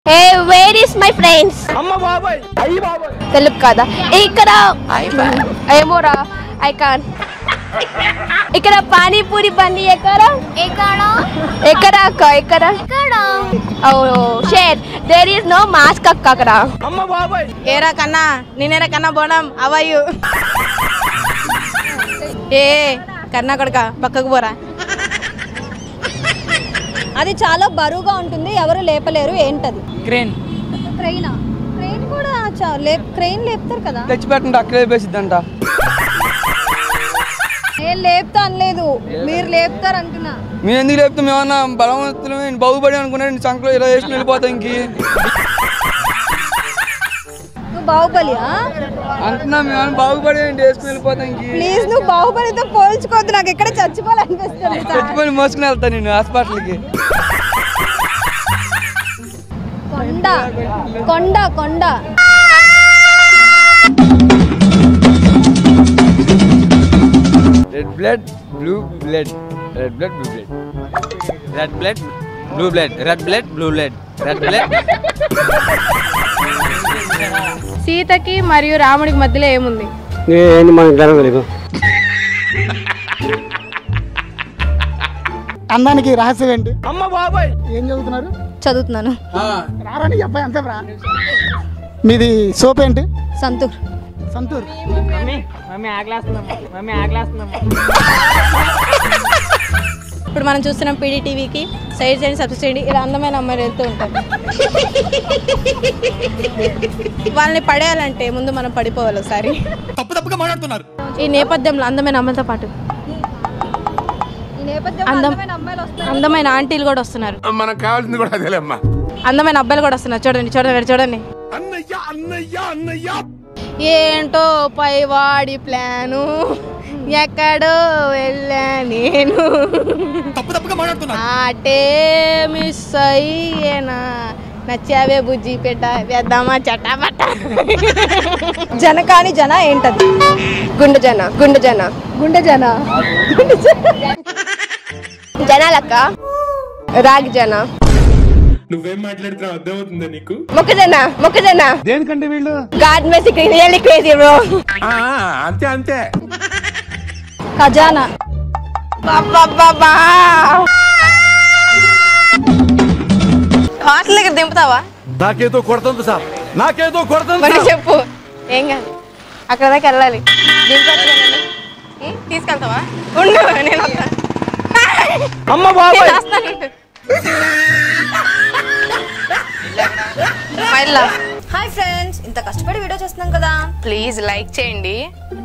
Hey, where is my friends? Amma babai, ayi babai. Telugu kada. Ikkada. Ayemora. I can't. Ikkada pani puri bandi ekkada. Ekkada. Ekkada akka ekkada. Ekkada. Oh, shit. There is no mask akka akkada. Amma babai. Era kanna, ninera kanna bonam. How are you? Hey, kanna kodka, పక్కకు పోరా. అది చాలా బరువుగా ఉంటుంది, ఎవరు లేపలేరు. ఏంటది? Crane. క్రెయినా? Crane కూడా crane లేపుతారు కదా. తెచ్చిపెట్టండి అక్కడే వేసిద్దంట. నేను లేపుతా అనలేదు, మీరు లేపుతారు అంటున్నా. మేము ఎందుకు లేపుతాం? ఏమన్నా బలవంతులు బాగుపడి అనుకున్నాడు సంకలో ఇలా వేసుకుని వెళ్ళిపోతాం. ఇంక నువ్వు బాహుబలియా అంటున్నా? మేము బాగుపడి వేసుకుని వెళ్ళిపోతాం. ప్లీజ్ నువ్వు బాహుబలితో పోల్చుకోవద్దు, నాకు ఎక్కడ చచ్చిపోవాలనిపిస్తుంది. చచ్చిపోయి మోసుకుని వెళ్తాను నేను హాస్పిటల్కి. కొండ కొండ కొండ red blood blue blood, red blood blue blood, red blood blue blood, red blood blue blood, red blood. సీతకి మరియు రాముడికి మధ్యలో ఏముంది? అందానికి రహస్యం ఏంటి? అమ్మ బాబాయ్ ఏం చదువుతున్నారు? చదువుతున్నాను. రారని అబ్బాయి అంతే. మీది సోప్ ఏంటి? సంతూర్. సంతూర్. ఇప్పుడు మనం చూస్తున్నాం పీడీ టీవీకి. సైడ్ చేయండి, సబ్స్క్రైబ్ చేయండి. ఇలా అందమైన అమ్మాయిలు వెళ్తూ ఉంటారు. వాళ్ళని పడేయాలంటే ముందు మనం పడిపోవాలి ఒకసారి. తప్పుగా మాట్లాడుతున్నారు. ఈ నేపథ్యంలో అందమైన అమ్మాయిలతో పాటు అందమైన ఆంటీలు కూడా వస్తున్నారు. మనకు కావాల్సింది కూడా అదేలేమ్మా. అందమైన అబ్బాయిలు కూడా వస్తున్నారు. చూడండి చూడండి చూడండి. ఏంటో పైవాడి ప్లాను, ఎక్కడో వెళ్ళా నేను, ఆటే మిస్ అయ్యేనా, నచ్చావే బుజ్జి పెట్ట వేద్దామా చటాపట. జనకాని జన ఏంటది? గుండె జన గుండె జన గుండె జన జనాలక్క. రాగి జన. నువ్వేం మాట్లాడుతున్నావు అర్థమవుతుందా నీకు? మొక్కజొన్న మొక్కజొన్న. దేనికంటే వీళ్ళు God mess really crazy bro. అంతే అంతే. ఖజానా. బాబా హాస్టల్ దగ్గర దింపుతావా? నాకేదో కొడుతుంది సార్, నాకేదో కొడుతుంది. మరి చెప్పు, ఏం కాదు. అక్కడ దాకా వెళ్ళాలి. తీసుకెళ్తావా? ఉండు, నేను వస్తా. అమ్మ బాబాయ్. హాయ్ ఫ్రెండ్స్, ఇంత కష్టపడి వీడియో చేస్తున్నాం కదా, ప్లీజ్ లైక్ చేయండి,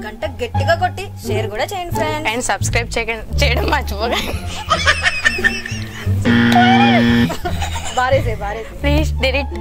గంట గట్టిగా కొట్టి షేర్ కూడా చేయండి ఫ్రెండ్స్, అండ్ సబ్స్క్రైబ్ చేయడం మర్చిపోకండి. Please delete.